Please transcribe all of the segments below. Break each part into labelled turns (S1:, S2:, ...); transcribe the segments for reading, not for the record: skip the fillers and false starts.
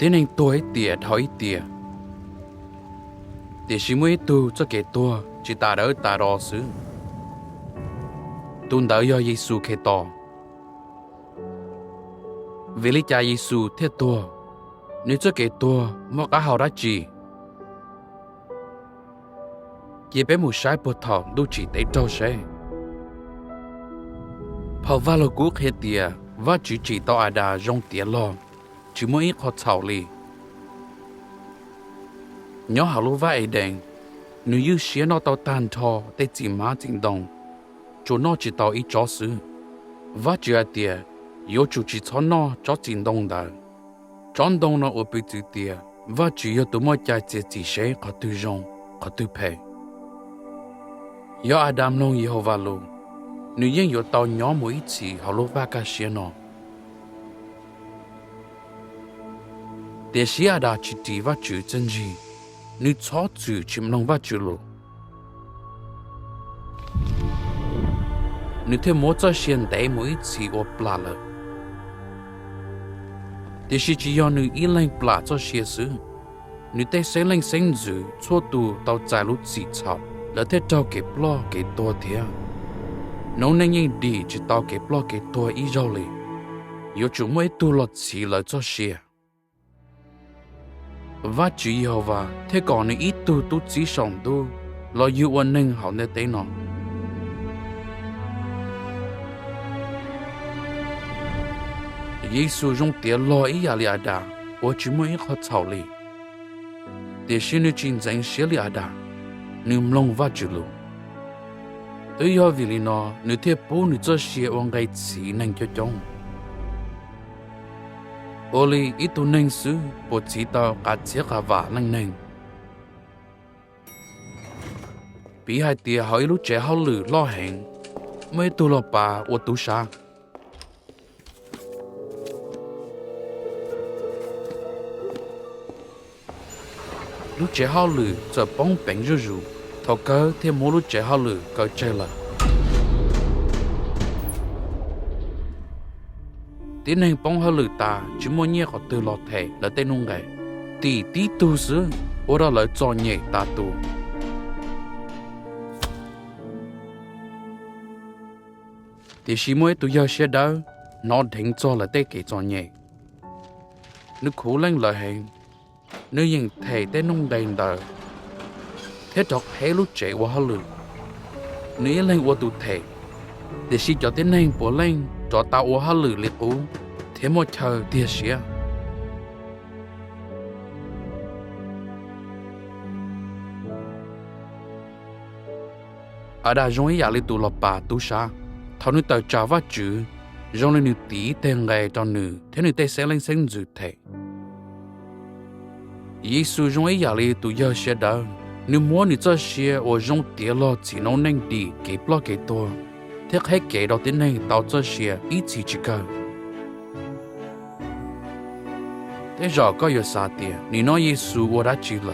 S1: Tiếng anh tôi tìa thói tìa. Tìa xí mới tu cho kẻ tua chỉ ta đỡ ta đo xứ. Tuần đỡ do Giê-xu khe to. Vì lý cha Giê-xu thế tua. Nếu cho kẻ tua mà cả hào đã chỉ. Dì bé một sai bột thọ đu chỉ tế trâu xe. Phào va lô cú khế tìa và chỉ tao à đà rong tìa lo. Chỉ mỗi ít khó thảo lì. Nhớ hào lô va ấy đèn. Nếu như xế nó tao tàn thọ tế chỉ má chính đồng. Chỗ nó chỉ tao ít chó sư. Và chỉ à tìa. Yếu chủ chỉ cho nó cho chính đồng đà. Chọn đồng nó ở bên dưới tìa. Và chỉ yếu tụi mọi chai chế chỉ xế khó tư rong, khó tư phê. Yếu Adam nông Giê-hô-va lô. Nếu như yếu tao nhỏ mỗi ít chỉ hào lô va ca xế nó. Để xí à đà chỉ tí và chữ chân gì. Nếu chó chữ chìm nông và chữ lô. Nếu thế mô cho xên đáy mỗi ít chỉ ô plá lợ. Để xí chỉ yếu nếu ý lành plá cho xế sư. Nếu thế sẽ lành sinh dữ chô tù tao giải lúc chỉ chào. Là thế tao kể plá kể tùa thịa. Nếu nên nhìn đi chỉ tao kể plá kể tùa ý rau lì. Yếu chủ mới tu lọt chỉ lợi cho xế. Và chỉ Giê-hô-va thế còn nếu ít tu chỉ sống tu. Là yếu ổn nên họ nên tế nó. Giê-xu rong tía lo ý à lì à đà. Ô chỉ mới khó thảo lì. Để xin nếu chính danh xế lì à đà. Nếu mông và chữ lụ. Tới yếu vì lì nó. Nếu thế bố nếu cho xế ổn gai chỉ nâng cho chông. Ô lì ít tu nâng sư. Bố chỉ tao cả chiếc cả vả nâng nâng. Bí hai tía hỏi lúc trẻ hào lử lo hẹn. Mới tu lọ bà ô tu xa. Lúc trẻ hào lử giờ bóng bánh rư rù. Thọ cơ thêm mô lúc trẻ hào lử cơ chơi là. Tiến hành bóng hào lử ta chứ mô nhé có từ lọt thẻ là tên nông gầy. Tí tí tu sư. Ô ra lời cho nhẹ ta tu. Thì xí mới tụi giờ xe đau. Nó thỉnh cho là tế kể cho nhẹ. Nếu khổ lên lời hẹn. Nếu nhìn thầy tên nông đền đờ. Thế đọc hết lúc trẻ qua hào lử. Nếu lên qua tụ thầy. Để xí cho tên này bỏ lên. Cho tao qua hào lử liệt ú. Thế mà chờ tìa xía. Ở đây rong ý giả lý tụ lọp bà tụ xa. Thảo nữ tờ trả vá chữ. Rong lên nữ tí tên ngày cho nữ. Thế nữ tê sẽ lên sinh dự thầy. Giê-xu rong ý giả lý tụ giờ xe đau. Nếu muốn nữ cho xe ở rong tía lo chỉ nó nâng đi kể plá kể tùa. Thế hết kể đó tên này tao cho xe ít chỉ cơ. Thế rõ có yếu xa tìa. Nếu nói Giê-xu ở đã chỉ là.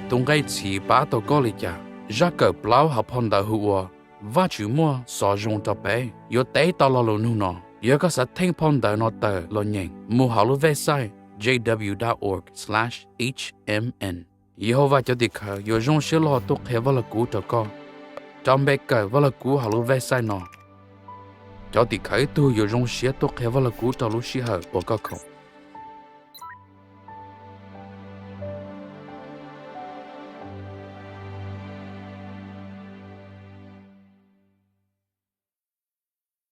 S1: Tông gai chỉ bá tao có lì chả. Ra cờ plau học hòn đà hùa. Và chữ mua xó rong cho bé. Yếu tế tao lo lô nụ nọ. Yếu có sẽ thanh hòn đà nó tờ lo nhanh. Mù hào lưu website jw.org/HMN. Giê-hô-va cho đi khờ. Yếu rong xe lo tốt hệ vào là cú cho con. Trong bé cờ vào là cú hào lưu website nọ. Cho đi khởi tu yếu rong xe tốt hệ vào là cú cho lúc xí hờ của con không.